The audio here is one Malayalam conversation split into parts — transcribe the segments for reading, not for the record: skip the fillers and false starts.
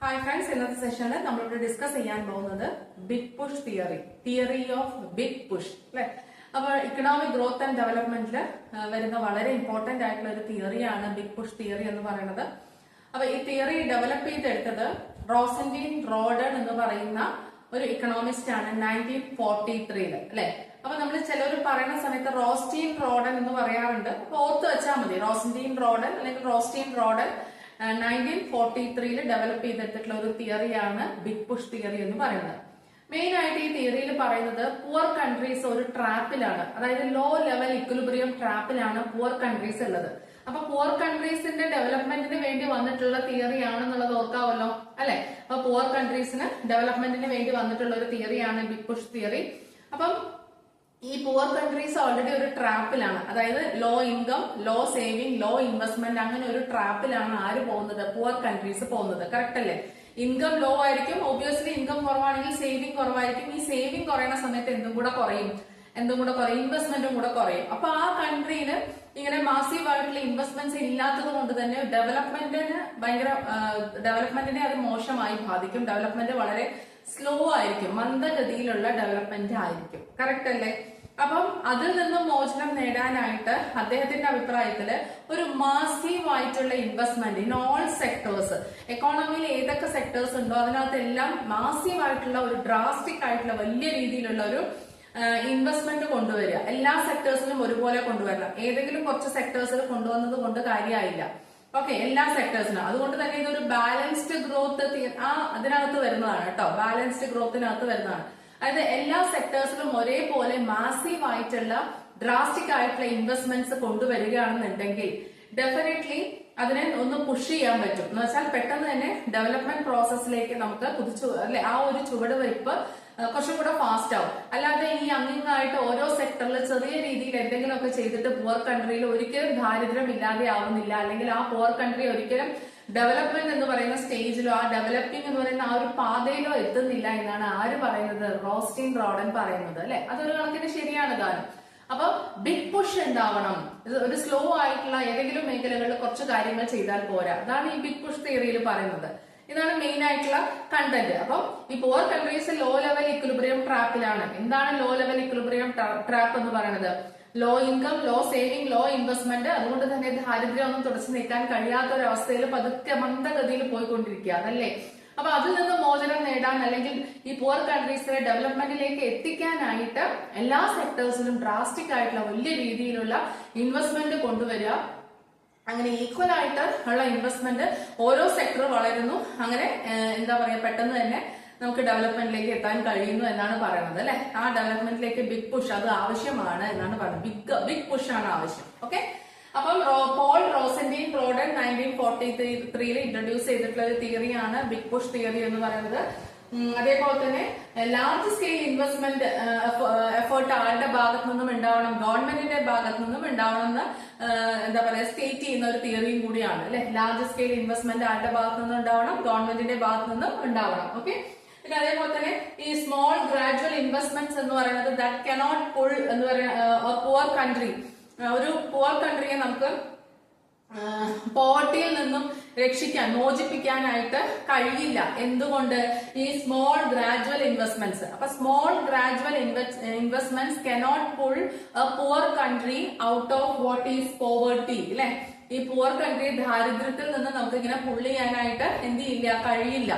ഹായ് ഫ്രണ്ട്സ്, ഇന്നത്തെ സെഷനിൽ നമ്മളിവിടെ ഡിസ്കസ് ചെയ്യാൻ പോകുന്നത് big push theory of big push അല്ലെ. അപ്പൊ ഇക്കണോമിക് ഗ്രോത്ത് ആൻഡ് ഡെവലപ്മെന്റിൽ വരുന്ന വളരെ ഇമ്പോർട്ടന്റ് ആയിട്ടുള്ള ഒരു തിയറിയാണ് ബിഗ് പുഷ് തിയറി എന്ന് പറയുന്നത്. അപ്പൊ ഈ തിയറി ഡെവലപ്പ് ചെയ്തെടുത്തത് റോസന്റീൻ റോഡൻ എന്ന് പറയുന്ന ഒരു ഇക്കണോമിസ്റ്റ് ആണ് 1943 അല്ലെ. അപ്പൊ നമ്മൾ ചിലർ പറയുന്ന സമയത്ത് റോസ്റ്റീൻ റോഡൻ എന്ന് പറയാറുണ്ട്. അപ്പൊ ഓർത്ത് വെച്ചാൽ മതി, റോസന്റീൻ റോഡൻ അല്ലെങ്കിൽ റോസ്റ്റീൻ റോഡൻ 1943 ഡെവലപ്പ് ചെയ്തെടുത്തിട്ടുള്ള ഒരു തിയറിയാണ് ബിഗ് പുഷ് തിയറി എന്ന് പറയുന്നത്. മെയിൻ ആയിട്ട് ഈ തിയറിയിൽ പറയുന്നത് പുവർ കൺട്രീസ് ഒരു ട്രാപ്പിലാണ്, അതായത് ലോ ലെവൽ ഇക്വിലിബ്രിയം ട്രാപ്പിലാണ് പുവർ കൺട്രീസ് ഉള്ളത്. അപ്പൊ പുവർ കൺട്രീസിന്റെ ഡെവലപ്മെന്റിന് വേണ്ടി വന്നിട്ടുള്ള തിയറി ആണെന്നുള്ളത് ഓർക്കാവല്ലോ അല്ലെ. അപ്പൊ പുവർ കൺട്രീസിന് ഡെവലപ്മെന്റിന് വേണ്ടി വന്നിട്ടുള്ള ഒരു തിയറിയാണ് ബിഗ് പുഷ് തിയറി. അപ്പം ഈ പുവർ കൺട്രീസ് ഓൾറെഡി ഒരു ട്രാപ്പിലാണ്, അതായത് low income, low saving, low investment, അങ്ങനെ ഒരു ട്രാപ്പിലാണ് ആര് പോകുന്നത്, പുവർ കൺട്രീസ് പോകുന്നത്. കറക്റ്റ് അല്ലേ? ഇൻകം ലോ ആയിരിക്കും, ഒബ്വിയസ്ലി ഇൻകം കുറവാണെങ്കിൽ സേവിങ് കുറവായിരിക്കും. ഈ സേവിങ് കുറയുന്ന സമയത്ത് എന്തും കൂടെ കുറയും, ഇൻവെസ്റ്റ്മെന്റും കൂടെ കുറയും. അപ്പൊ ആ കൺട്രിയിൽ ഇങ്ങനെ മാസീവ് ആയിട്ടുള്ള ഇൻവെസ്റ്റ്മെന്റ്സ് ഇല്ലാത്തത് കൊണ്ട് തന്നെ ഡെവലപ്മെന്റിനെ അത് മോശമായി ബാധിക്കും. ഡെവലപ്മെന്റ് വളരെ സ്ലോ ആയിരിക്കും, മന്ദഗതിയിലുള്ള ഡെവലപ്മെന്റ് ആയിരിക്കും. കറക്റ്റ് അല്ലേ? അപ്പം അതിൽ നിന്നും മോചനം നേടാനായിട്ട് അദ്ദേഹത്തിന്റെ അഭിപ്രായത്തില് ഒരു മാസീവ് ആയിട്ടുള്ള ഇൻവെസ്റ്റ്മെന്റ് ഇൻ ഓൾ സെക്ടേഴ്സ്, എക്കോണമിയിൽ ഏതൊക്കെ സെക്ടേഴ്സ് ഉണ്ടോ അതിനകത്തെല്ലാം മാസീവ് ആയിട്ടുള്ള ഒരു ഡ്രാസ്റ്റിക് ആയിട്ടുള്ള വലിയ രീതിയിലുള്ള ഒരു ഇൻവെസ്റ്റ്മെന്റ് കൊണ്ടുവരിക. എല്ലാ സെക്ടേഴ്സിലും ഒരുപോലെ കൊണ്ടുവരണം. ഏതെങ്കിലും കുറച്ച് സെക്ടേഴ്സിൽ കൊണ്ടുവന്നത് കൊണ്ട് കാര്യമായില്ല. ഓക്കെ, എല്ലാ സെക്ടേഴ്സിനും. അതുകൊണ്ട് തന്നെ ഇതൊരു ബാലൻസ്ഡ് ഗ്രോത്ത് അതിനകത്ത് വരുന്നതാണ് കേട്ടോ, ബാലൻസ്ഡ് ഗ്രോത്തിനകത്ത് വരുന്നതാണ്. അതായത് എല്ലാ സെക്ടേഴ്സിലും ഒരേപോലെ മാസീവ് ആയിട്ടുള്ള ഡ്രാസ്റ്റിക് ആയിട്ടുള്ള ഇൻവെസ്റ്റ്മെന്റ്സ് കൊണ്ടുവരികയാണെന്നുണ്ടെങ്കിൽ ഡെഫിനറ്റ്ലി അതിനെ ഒന്ന് പുഷ് ചെയ്യാൻ പറ്റും. എന്ന് വെച്ചാൽ പെട്ടെന്ന് തന്നെ ഡെവലപ്മെന്റ് പ്രോസസ്സിലേക്ക് നമുക്ക് അല്ലെ ആ ഒരു ചുവടുവയ്പ് കുറച്ചും കൂടെ ഫാസ്റ്റ് ആവും. അല്ലാതെ ഈ അങ്ങിങ്ങായിട്ട് ഓരോ സെക്ടറിൽ ചെറിയ രീതിയിൽ എന്തെങ്കിലുമൊക്കെ ചെയ്തിട്ട് പുവർ കൺട്രിയിൽ ഒരിക്കലും ദാരിദ്ര്യം ഇല്ലാതെ ആവുന്നില്ല, അല്ലെങ്കിൽ ആ പുവർ കൺട്രി ഒരിക്കലും ഡെവലപ്മെന്റ് എന്ന് പറയുന്ന സ്റ്റേജിലോ ആ ഡെവലപ്പിംഗ് എന്ന് പറയുന്ന ആ ഒരു പാതയിലോ എത്തുന്നില്ല എന്നാണ് ആര് പറയുന്നത്, റോസ്റ്റീൻ റോഡൻ പറയുന്നത് അല്ലെ. അതൊരു കണക്കിന് ശരിയാണ് താനും. അപ്പൊ ബിഗ് പുഷ് ഉണ്ടാവണം. ഒരു സ്ലോ ആയിട്ടുള്ള ഏതെങ്കിലും മേഖലകളിൽ കുറച്ച് കാര്യങ്ങൾ ചെയ്താൽ പോരാ. അതാണ് ഈ ബിഗ് പുഷ് തിയറിയിൽ പറയുന്നത്. ഇതാണ് മെയിൻ ആയിട്ടുള്ള കണ്ടന്റ്. അപ്പം ഈ poor countries low level equilibrium ട്രാപ്പിലാണ്. എന്താണ് ലോ ലെവൽ ഇക്വിലിബ്രിയം ട്രാപ്പ് എന്ന് പറയുന്നത്? Low income, low saving, low investment. അതുകൊണ്ട് തന്നെ ദാരിദ്ര്യം ഒന്നും തുടച്ചു നീക്കാൻ കഴിയാത്ത ഒരു അവസ്ഥയിൽ പതുക്കെ മന്ദഗതിയിൽ പോയിക്കൊണ്ടിരിക്കുക അതല്ലേ. അപ്പൊ അതിൽ നിന്ന് മോചനം നേടാൻ, അല്ലെങ്കിൽ ഈ പുവർ കൺട്രീസിലെ ഡെവലപ്മെന്റിലേക്ക് എത്തിക്കാനായിട്ട് എല്ലാ സെക്ടേഴ്സിലും ഡ്രാസ്റ്റിക് ആയിട്ടുള്ള വലിയ രീതിയിലുള്ള ഇൻവെസ്റ്റ്മെന്റ് കൊണ്ടുവരിക. അങ്ങനെ ഈക്വൽ ആയിട്ട് ഉള്ള ഇൻവെസ്റ്റ്മെന്റ് ഓരോ സെക്ടർ വളരുന്നു. അങ്ങനെ എന്താ പറയാ, പെട്ടെന്ന് തന്നെ നമുക്ക് ഡെവലപ്മെന്റിലേക്ക് എത്താൻ കഴിയുന്നു എന്നാണ് പറയുന്നത് അല്ലെ. ആ ഡെവലപ്മെന്റിലേക്ക് ബിഗ് പുഷ് അത് ആവശ്യമാണ് എന്നാണ് പറയുന്നത്. ബിഗ് പുഷ് ആണ് ആവശ്യം. ഓക്കെ, അപ്പം പോൾ റോസന്റീൻ റോഡൻ 1943 ഇൻട്രൊഡ്യൂസ് ചെയ്തിട്ടുള്ള ഒരു തിയറിയാണ് ബിഗ് പുഷ് തിയറി എന്ന് പറയുന്നത്. അതേപോലെ തന്നെ ലാർജ് സ്കെയിൽ ഇൻവെസ്റ്റ്മെന്റ് എഫേർട്ട് ആരുടെ ഭാഗത്തു നിന്നും ഉണ്ടാവണം, ഗവൺമെന്റിന്റെ ഭാഗത്തു നിന്നും ഉണ്ടാവണം എന്ന് എന്താ പറയാ സ്റ്റേറ്റ് ചെയ്യുന്ന ഒരു തിയറിയും കൂടിയാണ് അല്ലെ. ലാർജ് സ്കെയിൽ ഇൻവെസ്റ്റ്മെന്റ് ആരുടെ ഭാഗത്തു നിന്നും ഉണ്ടാവണം, ഗവൺമെന്റിന്റെ ഭാഗത്തു നിന്നും ഉണ്ടാവണം. ഓക്കെ, പിന്നെ അതേപോലെ തന്നെ ഈ സ്മോൾ ഗ്രാജുവൽ ഇൻവെസ്റ്റ്മെന്റ്സ് എന്ന് പറയുന്നത് ദാറ്റ് കനോട്ട് പുൾ എന്ന് പറയുന്ന പുവർ കൺട്രി, ഒരു പുവർ കൺട്രിയെ നമുക്ക് പോവർട്ടിയിൽ നിന്നും രക്ഷിക്കാൻ, മോചിപ്പിക്കാനായിട്ട് കഴിയില്ല. എന്തുകൊണ്ട്? ഈ സ്മോൾ ഗ്രാജുവൽ ഇൻവെസ്റ്റ്മെന്റ്സ്. അപ്പൊ small gradual investments cannot pull A poor country out of what is poverty അല്ലെ. ഈ പുവർ കൺട്രി ദാരിദ്ര്യത്തിൽ നിന്ന് നമുക്ക് ഇങ്ങനെ പുള്ള് ചെയ്യാനായിട്ട് എന്ത് ചെയ്യില്ല, കഴിയില്ല.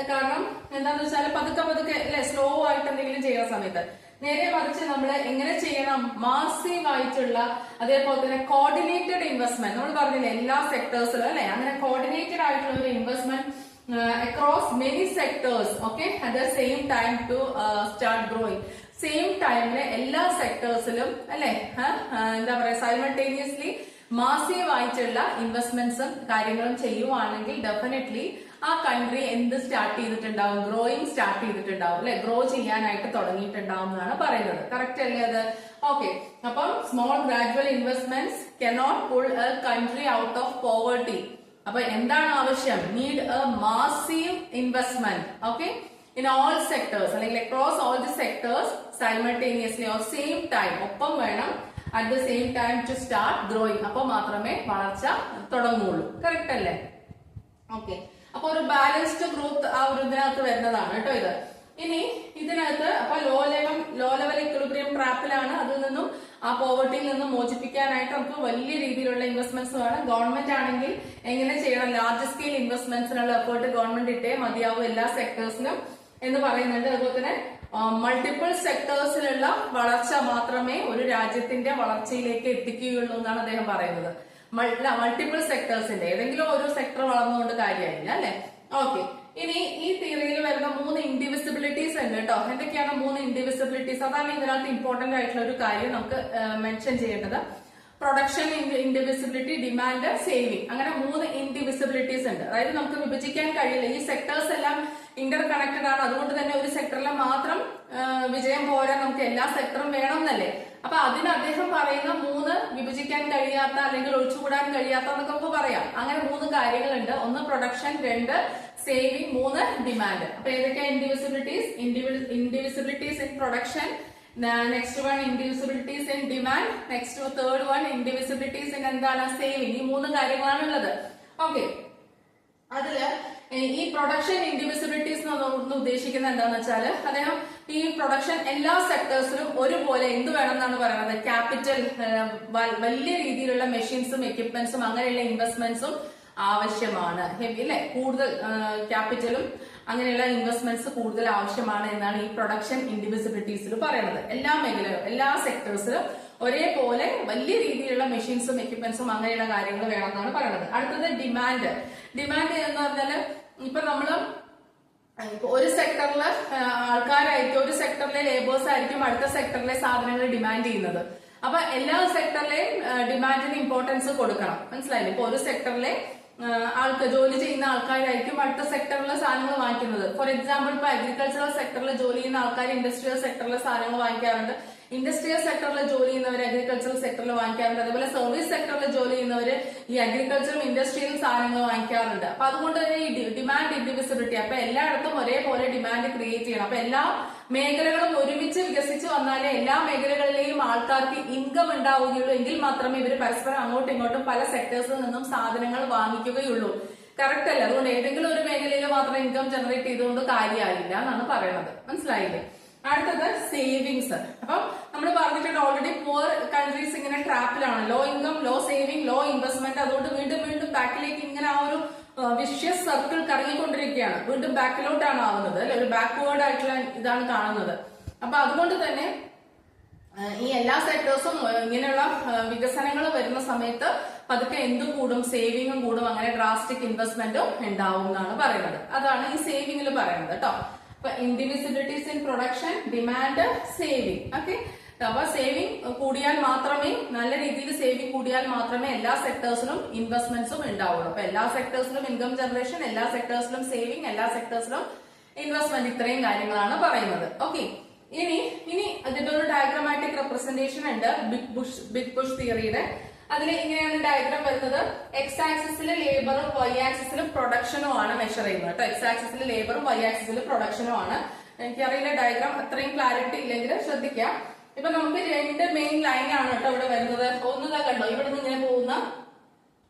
കാരണം എന്താന്ന് വെച്ചാൽ പതുക്കെ അല്ലെ, സ്ലോ ആയിട്ട് എന്തെങ്കിലും ചെയ്യുന്ന സമയത്ത്. നേരെ മറിച്ച് നമ്മൾ എങ്ങനെ ചെയ്യണം, മാസീവ് ആയിട്ടുള്ള, അതേപോലെ തന്നെ കോർഡിനേറ്റഡ് ഇൻവെസ്റ്റ്മെന്റ്. നമ്മൾ പറഞ്ഞില്ലേ എല്ലാ സെക്ടേഴ്സിലും അല്ലെ, അങ്ങനെ കോർഡിനേറ്റഡ് ആയിട്ടുള്ള ഒരു investment across many sectors. Okay, at the same time to start growing. Same ടൈമില് എല്ലാ സെക്ടേഴ്സിലും അല്ലെ എന്താ പറയാ സൈമൾട്ടേനിയസ്ലി മാസീവ് ആയിട്ടുള്ള ഇൻവെസ്റ്റ്മെന്റ്സും കാര്യങ്ങളും ചെയ്യുവാണെങ്കിൽ ഡെഫിനറ്റ്ലി ആ കൺട്രി എന്ത് സ്റ്റാർട്ട് ചെയ്തിട്ടുണ്ടാവും, ഗ്രോയിങ് സ്റ്റാർട്ട് ചെയ്തിട്ടുണ്ടാവും അല്ലെ, ഗ്രോ ചെയ്യാനായിട്ട് തുടങ്ങിയിട്ടുണ്ടാവും എന്നാണ് പറയുന്നത്. കറക്റ്റ് അല്ലേ അത്? ഓക്കെ, അപ്പം small gradual investments cannot pull a country out of poverty. അപ്പൊ എന്താണ് ആവശ്യം? Need a massive investment. Okay, in all sectors, അല്ലെങ്കിൽ across all the sectors simultaneously or same time, ഒപ്പം വേണം at the same time to start growing. അപ്പൊ മാത്രമേ വളർച്ച തുടങ്ങുള്ളൂ. കറക്റ്റ് അല്ലേ? ഓക്കെ, അപ്പൊ ഒരു ബാലൻസ്ഡ് ഗ്രോത്ത് ആ ഒരു ഇതിനകത്ത് വരുന്നതാണ് കേട്ടോ ഇത്. ഇനി ഇതിനകത്ത് അപ്പൊ ലോ ലെവൽ ഇക്വിലിബ്രിയം ട്രാപ്പിലാണ്. അതിൽ നിന്നും ആ പോവർട്ടിയിൽ നിന്നും മോചിപ്പിക്കാനായിട്ട് നമുക്ക് വലിയ രീതിയിലുള്ള ഇൻവെസ്റ്റ്മെന്റ്സ് വേണം. ഗവൺമെന്റ് ആണെങ്കിൽ എങ്ങനെ ചെയ്യണം, ലാർജ് സ്കെയിൽ ഇൻവെസ്റ്റ്മെന്റ്സിനുള്ള എഫേർട്ട് ഗവൺമെന്റ് ഇട്ടേ മതിയാവും എല്ലാ സെക്ടേഴ്സിലും എന്ന് പറയുന്നുണ്ട്. അതുപോലെ തന്നെ മൾട്ടിപ്പിൾ സെക്ടേഴ്സിലുള്ള വളർച്ച മാത്രമേ ഒരു രാജ്യത്തിന്റെ വളർച്ചയിലേക്ക് എത്തിക്കുകയുള്ളൂ എന്നാണ് അദ്ദേഹം പറയുന്നത്. മൾട്ടിപ്പിൾ സെക്ടേഴ്സിന്റെ ഏതെങ്കിലും ഒരു സെക്ടർ വളർന്നുകൊണ്ട് കാര്യമായില്ല അല്ലെ. ഓക്കെ, ഇനി ഈ തിയറിയിൽ വരുന്ന 3 ഇൻഡിവിസിബിലിറ്റീസ് ഉണ്ട് കേട്ടോ. എന്തൊക്കെയാണ് 3 ഇൻഡിവിസിബിലിറ്റീസ്? അതാണ് ഇതിനകത്ത് ഇമ്പോർട്ടന്റ് ആയിട്ടുള്ള ഒരു കാര്യം നമുക്ക് മെൻഷൻ ചെയ്യേണ്ടത്. പ്രൊഡക്ഷൻ ഇൻഡിവിസിബിലിറ്റി, ഡിമാൻഡ്, സേവിങ്, അങ്ങനെ 3 ഇൻഡിവിസിബിലിറ്റീസ് ഉണ്ട്. അതായത് നമുക്ക് വിഭജിക്കാൻ കഴിയില്ല. ഈ സെക്ടേഴ്സ് എല്ലാം ഇന്റർ കണക്റ്റഡ് ആണ്. അതുകൊണ്ട് തന്നെ ഒരു സെക്ടറിലെ മാത്രം വിജയം പോരാ, നമുക്ക് എല്ലാ സെക്ടറും വേണം എന്നല്ലേ. അപ്പൊ അതിന് അദ്ദേഹം പറയുന്ന 3 വിഭജിക്കാൻ കഴിയാത്ത അല്ലെങ്കിൽ ഒഴിച്ചുകൂടാൻ കഴിയാത്ത എന്നൊക്കെ നമുക്ക് പറയാം. അങ്ങനെ 3 കാര്യങ്ങളുണ്ട്. 1 പ്രൊഡക്ഷൻ, 2 സേവിങ്, 3 ഡിമാൻഡ്. അപ്പൊ ഏതൊക്കെയാ indivisibilities? Indivisibilities in production, next one indivisibilities in demand, next third one indivisibilities in എന്താണ്, സേവിങ്. ഈ 3 കാര്യങ്ങളാണ് ഉള്ളത്. ഓക്കെ, അതില് ഈ പ്രൊഡക്ഷൻ ഇൻഡിവിസിബിലിറ്റീസ് എന്ന് ഉദ്ദേശിക്കുന്നത് എന്താന്ന് വെച്ചാല് അദ്ദേഹം ഈ പ്രൊഡക്ഷൻ എല്ലാ സെക്ടേഴ്സിലും ഒരുപോലെ എന്ത് വേണം എന്നാണ് പറയുന്നത്. ക്യാപിറ്റൽ, വലിയ രീതിയിലുള്ള മെഷീൻസും എക്യുപ്മെന്റ്സും അങ്ങനെയുള്ള ഇൻവെസ്റ്റ്മെന്റ്സും ആവശ്യമാണ്. ഹെവി അല്ലെ, കൂടുതൽ ക്യാപിറ്റലും അങ്ങനെയുള്ള ഇൻവെസ്റ്റ്മെന്റ്സ് കൂടുതൽ ആവശ്യമാണ് എന്നാണ് ഈ പ്രൊഡക്ഷൻ ഇൻഡിവിസിബിലിറ്റീസിൽ പറയുന്നത്. എല്ലാ മേഖലകളും എല്ലാ സെക്ടേഴ്സിലും ഒരേപോലെ വലിയ രീതിയിലുള്ള മെഷീൻസും എക്യുപ്മെന്റ്സും അങ്ങനെയുള്ള കാര്യങ്ങൾ വേണമെന്നാണ് പറയുന്നത്. അടുത്തത് ഡിമാൻഡ്. ഡിമാൻഡ് എന്ന് പറഞ്ഞാല് ഇപ്പൊ നമ്മള് ഒരു സെക്ടറില് ആൾക്കാരായിരിക്കും, ഒരു സെക്ടറിലെ ലേബേഴ്സ് ആയിരിക്കും അടുത്ത സെക്ടറിലെ സാധനങ്ങൾ ഡിമാൻഡ് ചെയ്യുന്നത്. അപ്പൊ എല്ലാ സെക്ടറിലെയും ഡിമാൻഡിന് ഇമ്പോർട്ടൻസ് കൊടുക്കണം. മനസ്സിലായില്ലേ? ഇപ്പൊ ഒരു സെക്ടറിലെ ജോലി ചെയ്യുന്ന ആൾക്കാരായിരിക്കും അടുത്ത സെക്ടറിലെ സാധനങ്ങൾ വാങ്ങിക്കുന്നത്. ഫോർ എക്സാമ്പിൾ, ഇപ്പൊ അഗ്രികൾച്ചറൽ സെക്ടറിൽ ജോലി ചെയ്യുന്ന ആൾക്കാർ ഇൻഡസ്ട്രിയൽ സെക്ടറിലെ സാധനങ്ങൾ വാങ്ങിക്കാറുണ്ട്. ഇൻഡസ്ട്രിയൽ സെക്ടറിൽ ജോലി ചെയ്യുന്നവർ അഗ്രികൾച്ചറൽ സെക്ടറിൽ വാങ്ങിക്കാറുണ്ട്. അതുപോലെ സർവീസ് സെക്ടറിൽ ജോലി ചെയ്യുന്നവർ ഈ അഗ്രികൾച്ചറും ഇൻഡസ്ട്രിയൽ സാധനങ്ങൾ വാങ്ങിക്കാറുണ്ട്. അപ്പൊ അതുകൊണ്ട് തന്നെ ഈ ഡിമാൻഡ് ഇൻഡിവിസിബിലിറ്റി, അപ്പൊ എല്ലായിടത്തും ഒരേപോലെ ഡിമാൻഡ് ക്രിയേറ്റ് ചെയ്യണം. അപ്പൊ എല്ലാ മേഖലകളും ഒരുമിച്ച് വികസിച്ച് വന്നാലേ എല്ലാ മേഖലകളിലെയും ആൾക്കാർക്ക് ഇൻകം ഉണ്ടാവുകയുള്ളൂ. എങ്കിൽ മാത്രമേ ഇവർ പരസ്പരം അങ്ങോട്ടും ഇങ്ങോട്ടും പല സെക്ടേഴ്സിൽ നിന്നും സാധനങ്ങൾ വാങ്ങിക്കുകയുള്ളൂ. കറക്റ്റ് അല്ല. അതുകൊണ്ട് ഏതെങ്കിലും ഒരു മേഖലയിൽ മാത്രം ഇൻകം ജനറേറ്റ് ചെയ്തുകൊണ്ട് കാര്യമായില്ല എന്നാണ് പറയുന്നത്. മനസ്സിലായില്ലേ? അടുത്തത് സേവിങ്സ്. അപ്പം നമ്മൾ പറഞ്ഞിട്ടുണ്ട് ഓൾറെഡി പുവർ കൺട്രീസ് ഇങ്ങനെ ട്രാപ്പിലാണ്. Low income, low saving, low investment. അതുകൊണ്ട് വീണ്ടും വീണ്ടും ബാക്കിലേക്ക് ഇങ്ങനെ ആ ഒരു വിഷ്യസ് സർക്കിൾ കറങ്ങിക്കൊണ്ടിരിക്കുകയാണ്. വീണ്ടും ബാക്കിലോട്ടാണ് ആവുന്നത് അല്ലെ, ഒരു ബാക്ക്വേർഡ് ആയിട്ടുള്ള ഇതാണ് കാണുന്നത്. അപ്പൊ അതുകൊണ്ട് തന്നെ ഈ എല്ലാ സെക്ടേഴ്സും ഇങ്ങനെയുള്ള വികസനങ്ങൾ വരുന്ന സമയത്ത് പതുക്കെ എന്തും കൂടും, സേവിങ്ങും കൂടും, അങ്ങനെ ഡ്രാസ്റ്റിക് ഇൻവെസ്റ്റ്മെന്റും ഉണ്ടാവും എന്നാണ് പറയുന്നത്. അതാണ് ഈ സേവിങ്ങിൽ പറയുന്നത് കേട്ടോ. അപ്പൊ indivisibilities in production, demand, saving. Okay, അപ്പൊ സേവിങ് കൂടിയാൽ മാത്രമേ, നല്ല രീതിയിൽ സേവിങ് കൂടിയാൽ മാത്രമേ എല്ലാ സെക്ടേഴ്സിലും ഇൻവെസ്റ്റ്മെന്റ്സും ഉണ്ടാവുള്ളൂ. അപ്പൊ എല്ലാ സെക്ടേഴ്സിലും ഇൻകം ജനറേഷൻ, എല്ലാ സെക്ടേഴ്സിലും സേവിങ്, എല്ലാ സെക്ടേഴ്സിലും ഇൻവെസ്റ്റ്മെന്റ്, ഇത്രയും കാര്യങ്ങളാണ് പറയുന്നത്. ഓക്കെ, ഇനി അതിന്റെ ഒരു ഡയഗ്രമാറ്റിക് റെപ്രസെന്റേഷൻ ഉണ്ട് ബിഗ് പുഷ് തിയറിയുടെ. അതിൽ ഇങ്ങനെയാണ് ഡയഗ്രാം വരുന്നത്. എക്സ് ആക്സിസിൽ ലേബറും വൈ ആക്സിസിലും പ്രൊഡക്ഷനും ആണ് മെഷർ ചെയ്യുന്നത് കേട്ടോ. എക്സ് ആക്സിസിൽ ലേബറും വൈ ആക്സിസിൽ പ്രൊഡക്ഷനും ആണ്. എനിക്കറിയില്ല ഡയഗ്രാം അത്രയും ക്ലാരിറ്റി ഇല്ലെങ്കിൽ ശ്രദ്ധിക്കാം. ഇപ്പൊ നമുക്ക് 2 മെയിൻ ലൈൻ ആണ് കേട്ടോ ഇവിടെ വരുന്നത്. ഒന്നതാ കണ്ടോ, ഇവിടെ നിന്ന് ഇങ്ങനെ പോകുന്ന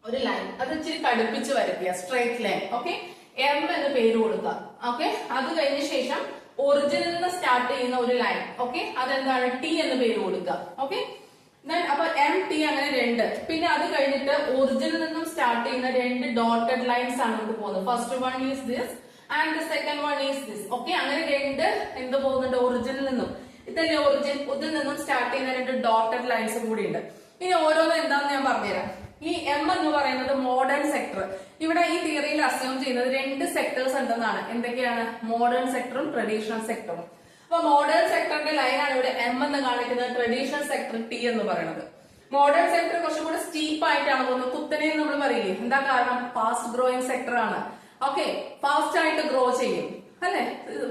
ഒരു ലൈൻ, അത് ഇച്ചിരി കടുപ്പിച്ച് വരയ്ക്കുക, സ്ട്രൈറ്റ് ലൈൻ. ഓക്കെ, എം എന്ന് പേര് കൊടുക്കുക. ഓക്കെ, അത് കഴിഞ്ഞ ശേഷം ഒറിജിനിൽ നിന്ന് സ്റ്റാർട്ട് ചെയ്യുന്ന ഒരു ലൈൻ. ഓക്കെ, അതെന്താണ്, ടി എന്ന് പേര് കൊടുക്കുക. ഓക്കെ, അപ്പൊ എം ടി അങ്ങനെ 2. പിന്നെ അത് കഴിഞ്ഞിട്ട് ഒറിജിനിൽ നിന്നും സ്റ്റാർട്ട് ചെയ്യുന്ന 2 ഡോട്ടഡ് ലൈൻസ് ആണ് നമുക്ക് പോകുന്നത്. First one is this and the second one is this. Okay, അങ്ങനെ 2 എന്ത് പോകുന്നുണ്ട്, ഒറിജിനിൽ നിന്നും. ഇതല്ലേ ഒറിജിൻ, ഇതിൽ നിന്നും സ്റ്റാർട്ട് ചെയ്യുന്ന 2 ഡോട്ടഡ് ലൈൻസ് കൂടി ഉണ്ട്. ഇനി ഓരോന്നും എന്താണെന്ന് ഞാൻ പറഞ്ഞുതരാം. ഈ എം എന്ന് പറയുന്നത് മോഡേൺ സെക്ടർ. ഇവിടെ ഈ തിയറിയിൽ അസ്യൂം ചെയ്യുന്നത് 2 സെക്ടേഴ്സ് ഉണ്ടെന്നാണ്. എന്തൊക്കെയാണ്? മോഡേൺ സെക്ടറും ട്രഡീഷണൽ സെക്ടറും. അപ്പൊ മോഡേൺ സെക്ടറിന്റെ ലൈനാണ് ഇവിടെ എം എന്ന് കാണിക്കുന്നത്, ട്രഡീഷണൽ സെക്ടർ ടി എന്ന് പറയുന്നത്. മോഡേൺ സെക്ടർ കുറച്ചും കൂടെ സ്റ്റീപ്പ് ആയിട്ടാണ് പോകുന്നത്, കുത്തനെ നമ്മൾ പറയില്ലേ. എന്താ കാരണം? ഫാസ്റ്റ് ഗ്രോയിങ് സെക്ടർ ആണ്. ഓക്കെ, ഫാസ്റ്റ് ആയിട്ട് ഗ്രോ ചെയ്യും അല്ലെ.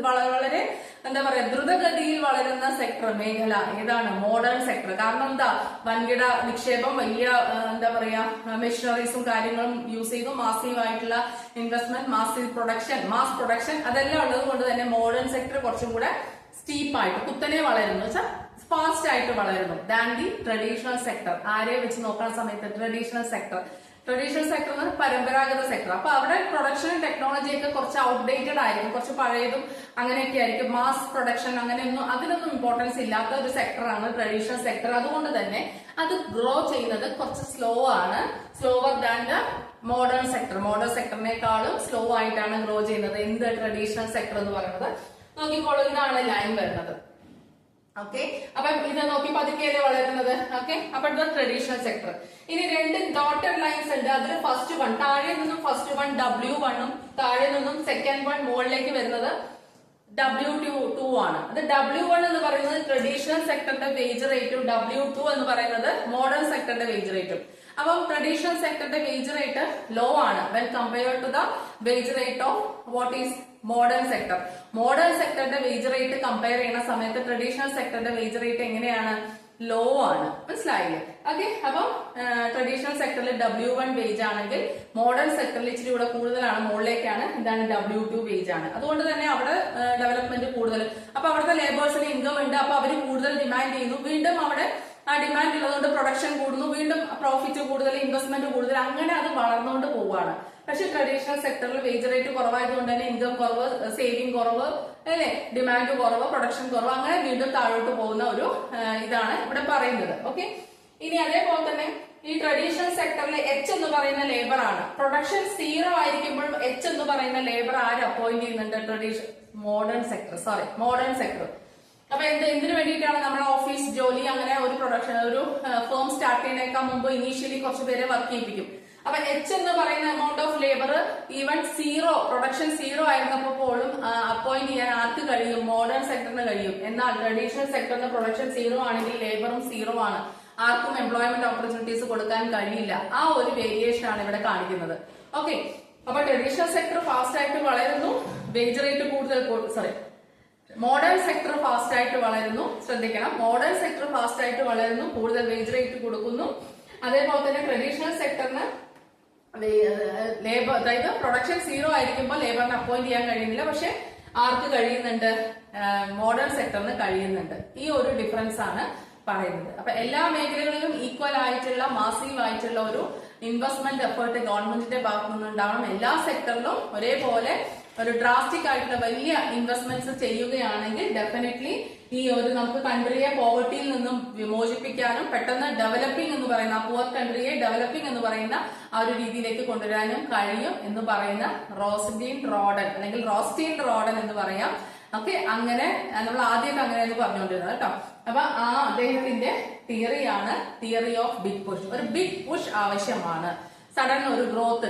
വളരെ എന്താ പറയാ, ദ്രുതഗതിയിൽ വളരുന്ന സെക്ടർ, മേഖല ഏതാണ്? Modern sector. കാരണം എന്താ, വൻകിട നിക്ഷേപം, വലിയ എന്താ പറയാ മെഷീനറീസും കാര്യങ്ങളും യൂസ് ചെയ്തു, മാസീവ് ആയിട്ടുള്ള investment, massive production, mass production, അതെല്ലാം ഉള്ളത് കൊണ്ട് തന്നെ മോഡേൺ സെക്ടർ കുറച്ചും കൂടെ സ്റ്റീപ്പായിട്ട് കുത്തനെ വളരുന്നു, വെച്ചാൽ ഫാസ്റ്റ് ആയിട്ട് വളരുന്നു ദാൻ ദി ട്രഡീഷണൽ സെക്ടർ. ആരെ വെച്ച് നോക്കുന്ന സമയത്ത് ട്രഡീഷണൽ സെക്ടർ ട്രഡീഷണൽ സെക്ടർ എന്ന് പറഞ്ഞാൽ പരമ്പരാഗത സെക്ടർ. അപ്പൊ അവിടെ പ്രൊഡക്ഷൻ ടെക്നോളജി ഒക്കെ കുറച്ച് ഔട്ട്ഡേറ്റഡ് ആയിരിക്കും, കുറച്ച് പഴയതും അങ്ങനെയൊക്കെ ആയിരിക്കും. മാസ് പ്രൊഡക്ഷൻ അതിനൊന്നും ഇമ്പോർട്ടൻസ് ഇല്ലാത്ത ഒരു സെക്ടറാണ് ട്രഡീഷണൽ സെക്ടർ. അതുകൊണ്ട് തന്നെ അത് ഗ്രോ ചെയ്യുന്നത് കുറച്ച് സ്ലോ ആണ്, slower than the modern sector. Modern സെക്ടറിനേക്കാളും സ്ലോ ആയിട്ടാണ് ഗ്രോ ചെയ്യുന്നത് എന്ത് ട്രഡീഷണൽ സെക്ടർ എന്ന് പറയുന്നത്. നോക്കിക്കോളൂ, ഇതാണ് ലൈൻ വരുന്നത്. ഓക്കെ, അപ്പൊ ഇത് നോക്കി പതുക്കെയല്ലേ വളരുന്നത്. ഓക്കെ, അപ്പൊ ഇത് ട്രഡീഷണൽ സെക്ടർ. ഇനി രണ്ട് ഡോട്ടഡ് ലൈൻസ് ഉണ്ട്. അതിൽ ഫസ്റ്റ് വൺ, താഴെ നിന്നും ഫസ്റ്റ് വൺ W1 താഴെ നിന്നും സെക്കൻഡ് വൺ മുകളിലേക്ക് വരുന്നത് W2 ആണ്. അത് W1 എന്ന് പറയുന്നത് ട്രഡീഷണൽ സെക്ടറിന്റെ വേജ് റേറ്റും W2 എന്ന് പറയുന്നത് മോഡേൺ സെക്ടറിന്റെ വേജ് റേറ്റും. അപ്പം ട്രഡീഷണൽ സെക്ടറിന്റെ വേജ് റേറ്റ് ലോ ആണ് when compared to the wage rate of what is modern sector. Modern സെക്ടറിന്റെ വേജ് റേറ്റ് കമ്പയർ ചെയ്യുന്ന സമയത്ത് ട്രഡീഷണൽ സെക്ടറിന്റെ വേജ് റേറ്റ് എങ്ങനെയാണ്? ലോ ആണ്. മനസ്സിലായില്ലേ? ഓക്കെ, അപ്പം ട്രഡീഷണൽ സെക്ടറിൽ W1 വേജ് ആണെങ്കിൽ മോഡേൺ സെക്ടറിൽ ഇച്ചിരി കൂടെ കൂടുതലാണ്, മുകളിലേക്കാണ് എന്താണ് W2 വേജ് ആണ്. അതുകൊണ്ട് തന്നെ അവിടെ ഡെവലപ്മെന്റ് കൂടുതൽ. അപ്പൊ അവിടുത്തെ ലേബേഴ്സിന് ഇൻകം ഉണ്ട്, അപ്പൊ അവർ കൂടുതൽ ഡിമാൻഡ് ചെയ്യുന്നു. വീണ്ടും അവിടെ ആ ഡിമാൻഡ് ഉള്ളതുകൊണ്ട് പ്രൊഡക്ഷൻ കൂടുന്നു, വീണ്ടും പ്രോഫിറ്റ് കൂടുതൽ, ഇൻവെസ്റ്റ്മെന്റ് കൂടുതൽ, അങ്ങനെ അത് വളർന്നുകൊണ്ട് പോവുകയാണ്. പക്ഷെ ട്രഡീഷണൽ സെക്ടറിൽ വേജ് റേറ്റ് കുറവായതുകൊണ്ട് തന്നെ ഇൻകം കുറവ്, സേവിങ് കുറവ്, അല്ലെ, ഡിമാൻഡ് കുറവ്, പ്രൊഡക്ഷൻ കുറവ്, അങ്ങനെ വീണ്ടും താഴോട്ട് പോകുന്ന ഒരു ഇതാണ് ഇവിടെ പറയുന്നത്. ഓക്കെ, ഇനി അതേപോലെ തന്നെ ഈ ട്രഡീഷണൽ സെക്ടറിൽ H എന്ന് പറയുന്ന ലേബർ ആണ്. പ്രൊഡക്ഷൻ 0 ആയിരിക്കുമ്പോൾ H എന്ന് പറയുന്ന ലേബർ ആര് അപ്പോയിന്റ് ചെയ്യുന്നുണ്ട്? Modern sector. അപ്പൊ എന്തിനു വേണ്ടിയിട്ടാണ് നമ്മുടെ ഓഫീസ് ജോലി, അങ്ങനെ ഒരു പ്രൊഡക്ഷൻ, ഒരു ഫേം സ്റ്റാർട്ട് ചെയ്യുന്നതിനേക്കാൾ മുമ്പ് ഇനീഷ്യലി കുറച്ച് പേരെ വർക്ക് ചെയ്യിപ്പിക്കും. അപ്പൊ H എന്ന് പറയുന്ന amount of labour even production 0 ആയിരുന്നപ്പോൾ പോലും അപ്പോയിന്റ് ചെയ്യാൻ ആർക്ക് കഴിയും? മോഡേൺ സെക്ടറിന് കഴിയും. എന്നാൽ ട്രഡീഷണൽ സെക്ടറിന് പ്രൊഡക്ഷൻ 0 ആണെങ്കിൽ ലേബറും 0 ആണ്, ആർക്കും എംപ്ലോയ്മെന്റ് ഓപ്പർച്യൂണിറ്റീസ് കൊടുക്കാൻ കഴിയില്ല. ആ ഒരു വേരിയേഷൻ ആണ് ഇവിടെ കാണിക്കുന്നത്. ഓക്കെ, അപ്പൊ ട്രഡീഷണൽ സെക്ടർ ഫാസ്റ്റ് ആയിട്ട് വളരുന്നു, വേജ് റേറ്റ് കൂടുതൽ, മോഡേൺ സെക്ടർ ഫാസ്റ്റ് ആയിട്ട് വളരുന്നു. ശ്രദ്ധിക്കണം, മോഡേൺ സെക്ടർ ഫാസ്റ്റ് ആയിട്ട് വളരുന്നു, കൂടുതൽ വേജ് റേറ്റ് കൊടുക്കുന്നു. അതേപോലെ തന്നെ ട്രഡീഷണൽ സെക്ടറിന് ലേബർ, അതായത് പ്രൊഡക്ഷൻ 0 ആയിരിക്കുമ്പോൾ ലേബറിന് അപ്പോയിന്റ് ചെയ്യാൻ കഴിയുന്നില്ല, പക്ഷെ ആർക്ക് കഴിയുന്നുണ്ട്? മോഡേൺ സെക്ടറിന് കഴിയുന്നുണ്ട്. ഈ ഒരു ഡിഫറൻസ് ആണ് പറയുന്നത്. അപ്പൊ എല്ലാ മേഖലകളിലും ഈക്വൽ ആയിട്ടുള്ള, മാസീവ് ആയിട്ടുള്ള ഒരു ഇൻവെസ്റ്റ്മെന്റ് എഫേർട്ട് ഗവൺമെന്റിന്റെ ഭാഗത്തു നിന്നുണ്ടാവണം. എല്ലാ സെക്ടറിലും ഒരേപോലെ ഒരു ഡ്രാസ്റ്റിക് ആയിട്ടുള്ള വലിയ ഇൻവെസ്റ്റ്മെന്റ്സ് ചെയ്യുകയാണെങ്കിൽ ഡെഫിനറ്റ്ലി ഈ ഒരു നമുക്ക് കൺട്രിയെ പോവർട്ടിയിൽ നിന്നും വിമോചിപ്പിക്കാനും പെട്ടെന്ന് ഡെവലപ്പിംഗ് എന്ന് പറയുന്ന, പുവർ കൺട്രിയെ ഡെവലപ്പിംഗ് എന്ന് പറയുന്ന ആ ഒരു രീതിയിലേക്ക് കൊണ്ടുവരാനും കഴിയും എന്ന് പറയുന്ന റോസ്റ്റീൻ റോഡൻ എന്ന് പറയാം. ഓക്കെ, അങ്ങനെ നമ്മൾ ആദ്യമൊക്കെ അങ്ങനെയാണ് പറഞ്ഞുകൊണ്ടിരുന്നത് കേട്ടോ. അപ്പൊ അദ്ദേഹത്തിന്റെ തിയറിയാണ് തിയറി ഓഫ് ബിഗ് പുഷ്. ഒരു ബിഗ് പുഷ് ആവശ്യമാണ്, സഡൻ ഒരു ഗ്രോത്ത്.